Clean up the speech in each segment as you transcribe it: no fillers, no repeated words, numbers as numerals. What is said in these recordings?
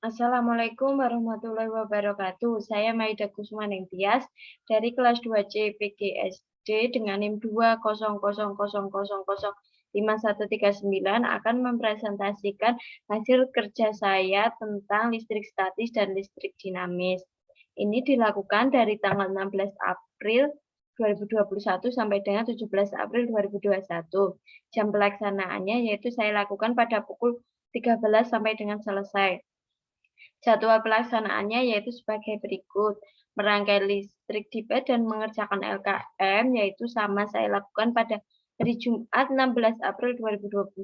Assalamualaikum warahmatullahi wabarakatuh. Saya Maida Kusmaneng Tias dari kelas 2C PGSD dengan NIM 200005139 akan mempresentasikan hasil kerja saya tentang listrik statis dan listrik dinamis. Ini dilakukan dari tanggal 16 April 2021 sampai dengan 17 April 2021. Jam pelaksanaannya yaitu saya lakukan pada pukul 13 sampai dengan selesai. Jadwal pelaksanaannya yaitu sebagai berikut. Merangkai listrik di bed dan mengerjakan LKM yaitu sama saya lakukan pada hari Jumat 16 April 2021.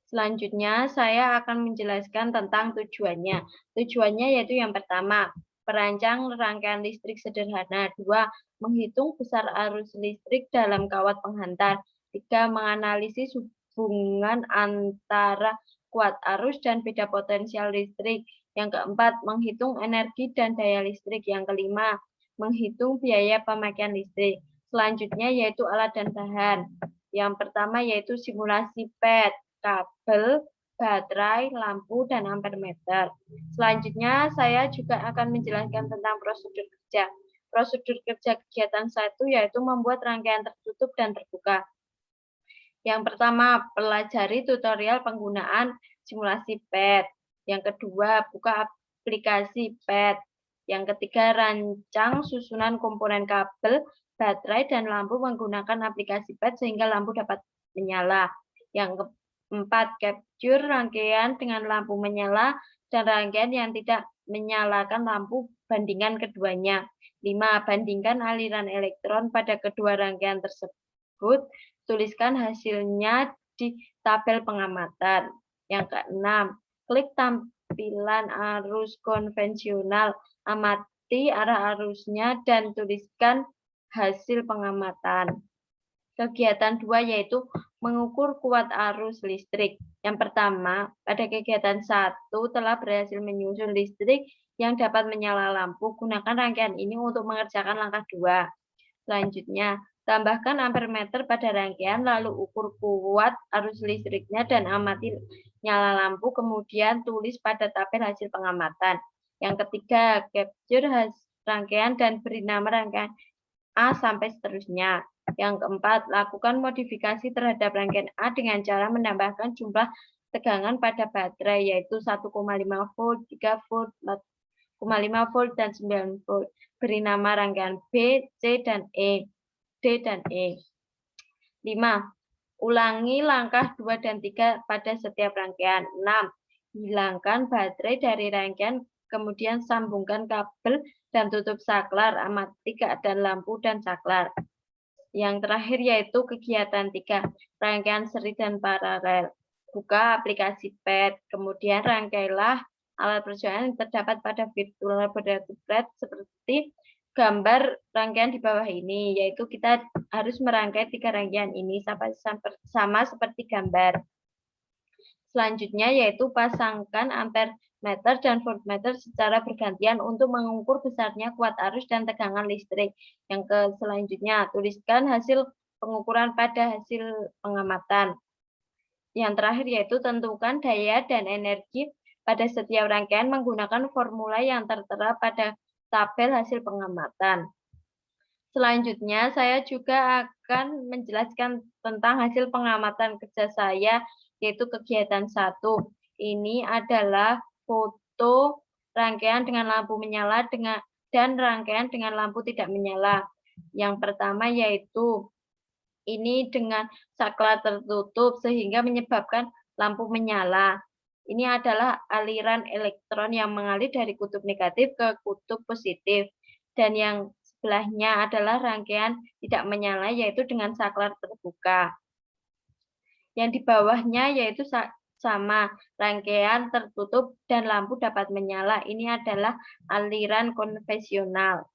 Selanjutnya saya akan menjelaskan tentang tujuannya. Tujuannya yaitu yang pertama, merancang rangkaian listrik sederhana. 2. Menghitung besar arus listrik dalam kawat penghantar. 3. Menganalisis hubungan antara kuat arus dan beda potensial listrik. Yang keempat, menghitung energi dan daya listrik. Yang kelima, menghitung biaya pemakaian listrik. Selanjutnya yaitu alat dan bahan. Yang pertama yaitu simulasi PET, kabel, baterai, lampu, dan ampermeter. Selanjutnya saya juga akan menjelaskan tentang prosedur kerja. Prosedur kerja kegiatan 1 yaitu membuat rangkaian tertutup dan terbuka. Yang pertama, pelajari tutorial penggunaan simulasi PET. Yang kedua, buka aplikasi PET. Yang ketiga, rancang susunan komponen kabel, baterai, dan lampu menggunakan aplikasi PET sehingga lampu dapat menyala. Yang keempat, capture rangkaian dengan lampu menyala dan rangkaian yang tidak menyalakan lampu bandingkan keduanya. 5. Bandingkan aliran elektron pada kedua rangkaian tersebut. Tuliskan hasilnya di tabel pengamatan. Yang keenam, klik tampilan arus konvensional, amati arah arusnya dan tuliskan hasil pengamatan. Kegiatan 2 yaitu mengukur kuat arus listrik. Yang pertama, pada kegiatan 1 telah berhasil menyusun listrik yang dapat menyala lampu. Gunakan rangkaian ini untuk mengerjakan langkah 2. Selanjutnya, tambahkan ampermeter pada rangkaian, lalu ukur kuat arus listriknya dan amati nyala lampu, kemudian tulis pada tabel hasil pengamatan. Yang ketiga, capture rangkaian dan beri nama rangkaian A sampai seterusnya. Yang keempat, lakukan modifikasi terhadap rangkaian A dengan cara menambahkan jumlah tegangan pada baterai, yaitu 1,5 volt, 3 volt, 4,5 volt, dan 9 volt. Beri nama rangkaian B, C, dan E. D dan E. 5. Ulangi langkah 2 dan 3 pada setiap rangkaian. 6. Hilangkan baterai dari rangkaian, kemudian sambungkan kabel dan tutup saklar, amati keadaan lampu dan saklar. Yang terakhir yaitu kegiatan 3, rangkaian seri dan paralel. Buka aplikasi PET, kemudian rangkailah alat perjalanan yang terdapat pada virtual laboratory PET seperti gambar rangkaian di bawah ini, yaitu kita harus merangkai 3 rangkaian ini sama seperti gambar. Selanjutnya yaitu pasangkan ampermeter dan voltmeter secara bergantian untuk mengukur besarnya kuat arus dan tegangan listrik. Yang selanjutnya, tuliskan hasil pengukuran pada hasil pengamatan. Yang terakhir yaitu tentukan daya dan energi pada setiap rangkaian menggunakan formula yang tertera pada tabel hasil pengamatan. Selanjutnya, saya juga akan menjelaskan tentang hasil pengamatan kerja saya, yaitu kegiatan 1. Ini adalah foto rangkaian dengan lampu menyala dan rangkaian dengan lampu tidak menyala. Yang pertama yaitu ini dengan saklar tertutup sehingga menyebabkan lampu menyala. Ini adalah aliran elektron yang mengalir dari kutub negatif ke kutub positif. Dan yang sebelahnya adalah rangkaian tidak menyala, yaitu dengan saklar terbuka. Yang di bawahnya yaitu sama, rangkaian tertutup dan lampu dapat menyala. Ini adalah aliran konvensional.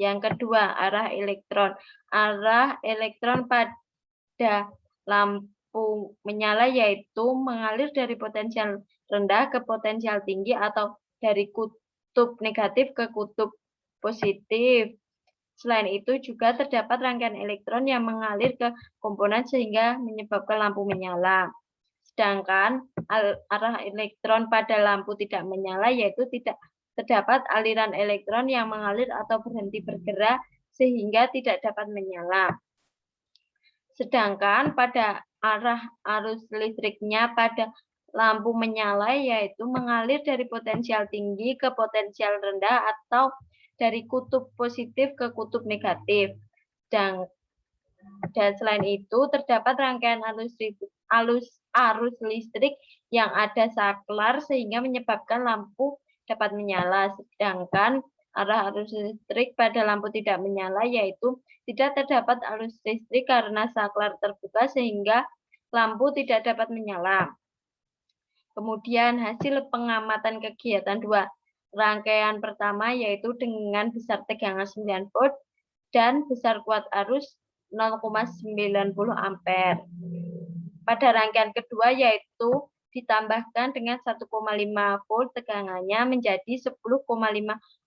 Yang kedua, arah elektron. Arah elektron pada lampu menyala yaitu mengalir dari potensial rendah ke potensial tinggi atau dari kutub negatif ke kutub positif. Selain itu juga terdapat rangkaian elektron yang mengalir ke komponen sehingga menyebabkan lampu menyala. Sedangkan arah elektron pada lampu tidak menyala yaitu tidak terdapat aliran elektron yang mengalir atau berhenti bergerak sehingga tidak dapat menyala. Sedangkan pada arah arus listriknya pada lampu menyala yaitu mengalir dari potensial tinggi ke potensial rendah atau dari kutub positif ke kutub negatif. Dan selain itu terdapat rangkaian arus listrik yang ada saklar sehingga menyebabkan lampu dapat menyala. Sedangkan arah arus listrik pada lampu tidak menyala yaitu tidak terdapat arus listrik karena saklar terbuka sehingga lampu tidak dapat menyala. Kemudian hasil pengamatan kegiatan 2. Rangkaian pertama yaitu dengan besar tegangan 9 volt dan besar kuat arus 0,90 ampere. Pada rangkaian kedua yaitu ditambahkan dengan 1,5 volt tegangannya menjadi 10,5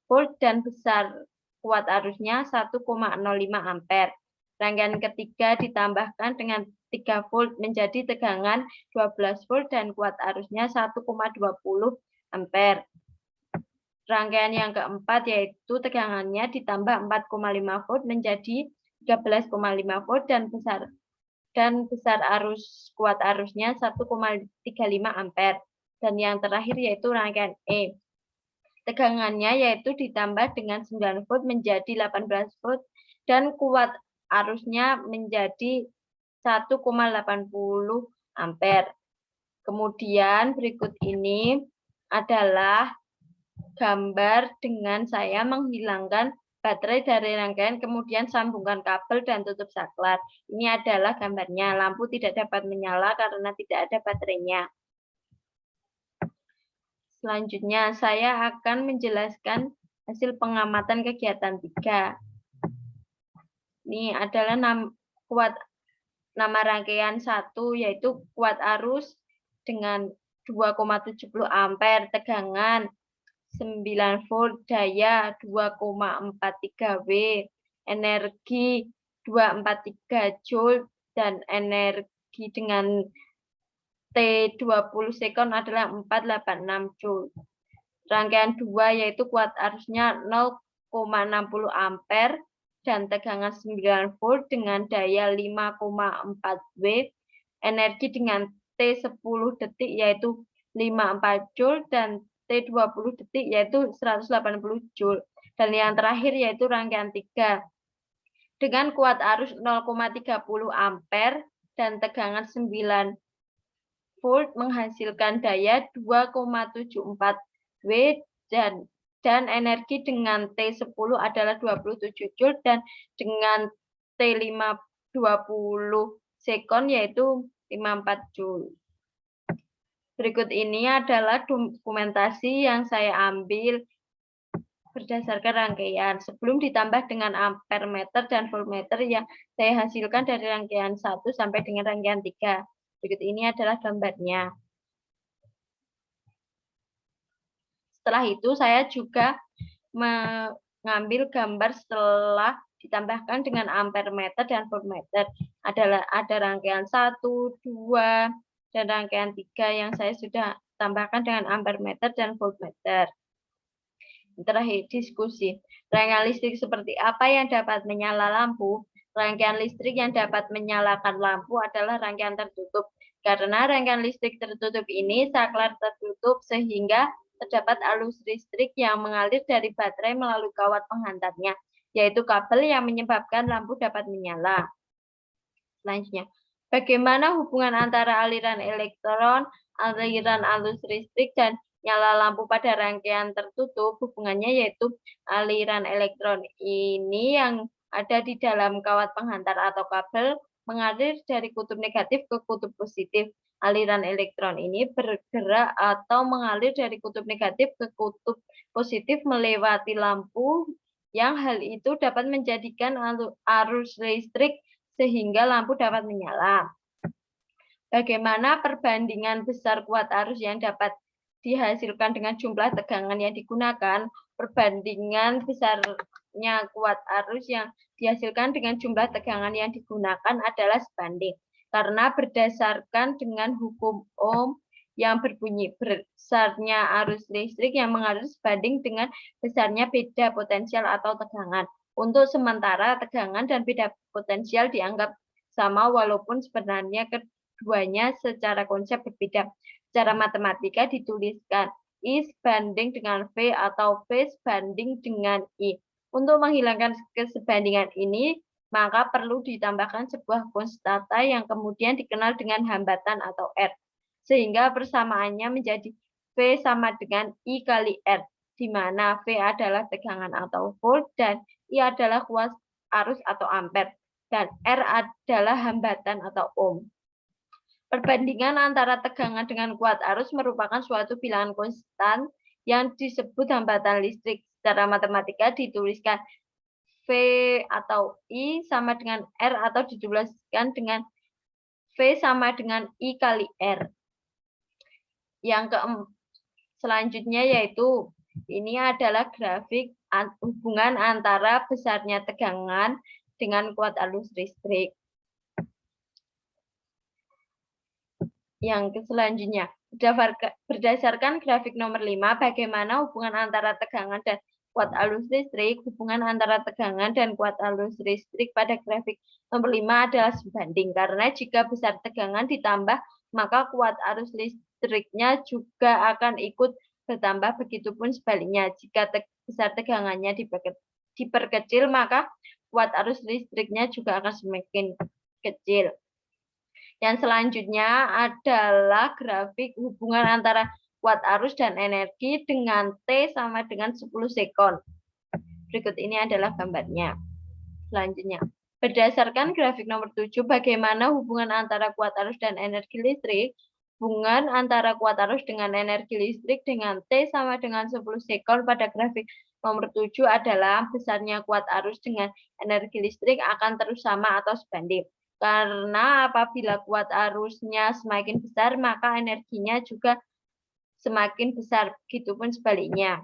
volt dan besar kuat arusnya 1,05 ampere. Rangkaian ketiga ditambahkan dengan 3 volt menjadi tegangan 12 volt dan kuat arusnya 1,20 ampere. Rangkaian yang keempat yaitu tegangannya ditambah 4,5 volt menjadi 13,5 volt dan besar kuat arusnya 1,35 ampere. Dan yang terakhir yaitu rangkaian E. Tegangannya yaitu ditambah dengan 9 volt menjadi 18 volt dan kuat arusnya menjadi 1,80 ampere. Kemudian berikut ini adalah gambar dengan saya menghilangkan baterai dari rangkaian, kemudian sambungkan kabel dan tutup saklar. Ini adalah gambarnya. Lampu tidak dapat menyala karena tidak ada baterainya. Selanjutnya, saya akan menjelaskan hasil pengamatan kegiatan 3. Ini adalah nama rangkaian 1, yaitu kuat arus dengan 2,70 ampere, tegangan 9 volt, daya 2,43 W, energi 243 joule, dan energi dengan T20 sekon adalah 486 joule. Rangkaian 2 yaitu kuat arusnya 0,60 ampere dan tegangan 9 volt dengan daya 5,4 W, energi dengan T10 detik yaitu 54 joule dan T20 detik yaitu 180 joule. Dan yang terakhir yaitu rangkaian 3 dengan kuat arus 0,30 ampere dan tegangan 9 volt menghasilkan daya 2,74 W dan energi dengan T10 adalah 27 joule dan dengan T20 sekon yaitu 54 joule. Berikut ini adalah dokumentasi yang saya ambil berdasarkan rangkaian sebelum ditambah dengan ampere meter dan voltmeter yang saya hasilkan dari rangkaian 1 sampai dengan rangkaian 3. Berikut ini adalah gambarnya. Setelah itu saya juga mengambil gambar setelah ditambahkan dengan ampere meter dan voltmeter. Ada rangkaian 1, 2, dan rangkaian 3 yang saya sudah tambahkan dengan ampere meter dan voltmeter. Terakhir, diskusi. Rangkaian listrik seperti apa yang dapat menyala lampu? Rangkaian listrik yang dapat menyalakan lampu adalah rangkaian tertutup. Karena rangkaian listrik tertutup ini saklar tertutup sehingga terdapat arus listrik yang mengalir dari baterai melalui kawat penghantarnya, yaitu kabel yang menyebabkan lampu dapat menyala. Selanjutnya, bagaimana hubungan antara aliran elektron, aliran arus listrik, dan nyala lampu pada rangkaian tertutup? Hubungannya yaitu aliran elektron ini yang ada di dalam kawat penghantar atau kabel mengalir dari kutub negatif ke kutub positif. Aliran elektron ini bergerak atau mengalir dari kutub negatif ke kutub positif melewati lampu, yang hal itu dapat menjadikan arus listrik sehingga lampu dapat menyala. Bagaimana perbandingan besar kuat arus yang dapat dihasilkan dengan jumlah tegangan yang digunakan? Perbandingan besarnya kuat arus yang dihasilkan dengan jumlah tegangan yang digunakan adalah sebanding. karena berdasarkan dengan hukum Ohm yang berbunyi besarnya arus listrik yang mengalir sebanding dengan besarnya beda potensial atau tegangan. Untuk sementara, tegangan dan beda potensial dianggap sama walaupun sebenarnya keduanya secara konsep berbeda. Secara matematika dituliskan I sebanding dengan V atau V sebanding dengan I. Untuk menghilangkan kesebandingan ini, maka perlu ditambahkan sebuah konstanta yang kemudian dikenal dengan hambatan atau R. Sehingga persamaannya menjadi V sama dengan I kali R, di mana V adalah tegangan atau volt dan I adalah kuas arus atau ampere, dan R adalah hambatan atau ohm. Perbandingan antara tegangan dengan kuat arus merupakan suatu bilangan konstan yang disebut hambatan listrik. Secara matematika dituliskan V atau I sama dengan R atau dituliskan dengan V sama dengan I kali R. Yang selanjutnya yaitu ini adalah grafik hubungan antara besarnya tegangan dengan kuat arus listrik. Yang selanjutnya, berdasarkan grafik nomor 5, bagaimana hubungan antara tegangan dan kuat arus listrik. Hubungan antara tegangan dan kuat arus listrik pada grafik nomor 5 adalah sebanding, karena jika besar tegangan ditambah, maka kuat arus listriknya juga akan ikut bertambah, begitupun sebaliknya. Jika besar tegangannya diperkecil, maka kuat arus listriknya juga akan semakin kecil. Yang selanjutnya adalah grafik hubungan antara kuat arus dan energi dengan T sama dengan 10 sekon. Berikut ini adalah gambarnya. Selanjutnya, berdasarkan grafik nomor 7, bagaimana hubungan antara kuat arus dan energi listrik. Hubungan antara kuat arus dengan energi listrik dengan T sama dengan 10 sekon pada grafik nomor 7 adalah besarnya kuat arus dengan energi listrik akan terus sama atau sebanding. Karena apabila kuat arusnya semakin besar, maka energinya juga semakin besar, begitupun sebaliknya.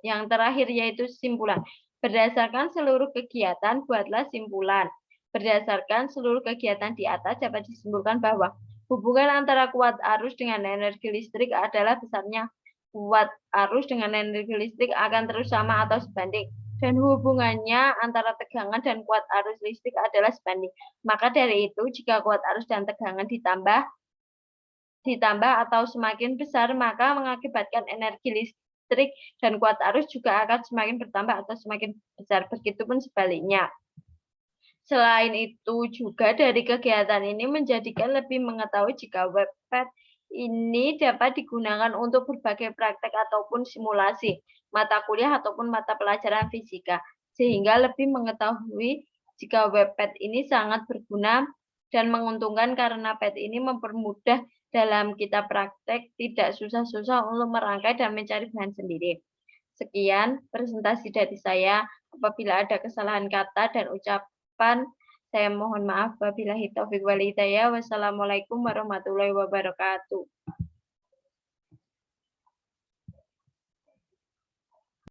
Yang terakhir yaitu simpulan. Berdasarkan seluruh kegiatan, buatlah simpulan. Berdasarkan seluruh kegiatan di atas dapat disimpulkan bahwa hubungan antara kuat arus dengan energi listrik adalah besarnya kuat arus dengan energi listrik akan terus sama atau sebanding. Dan hubungannya antara tegangan dan kuat arus listrik adalah sebanding. Maka dari itu, jika kuat arus dan tegangan ditambah atau semakin besar, maka mengakibatkan energi listrik dan kuat arus juga akan semakin bertambah atau semakin besar. Begitupun sebaliknya. Selain itu juga dari kegiatan ini menjadikan lebih mengetahui jika webpad ini dapat digunakan untuk berbagai praktek ataupun simulasi, mata kuliah ataupun mata pelajaran fisika, sehingga lebih mengetahui jika webpad ini sangat berguna dan menguntungkan karena pad ini mempermudah dalam kita praktek, tidak susah-susah untuk merangkai dan mencari bahan sendiri. Sekian presentasi dari saya. Apabila ada kesalahan kata dan ucapan, saya mohon maaf. Wabillahi taufiq wal hidayah. Wassalamualaikum warahmatullahi wabarakatuh.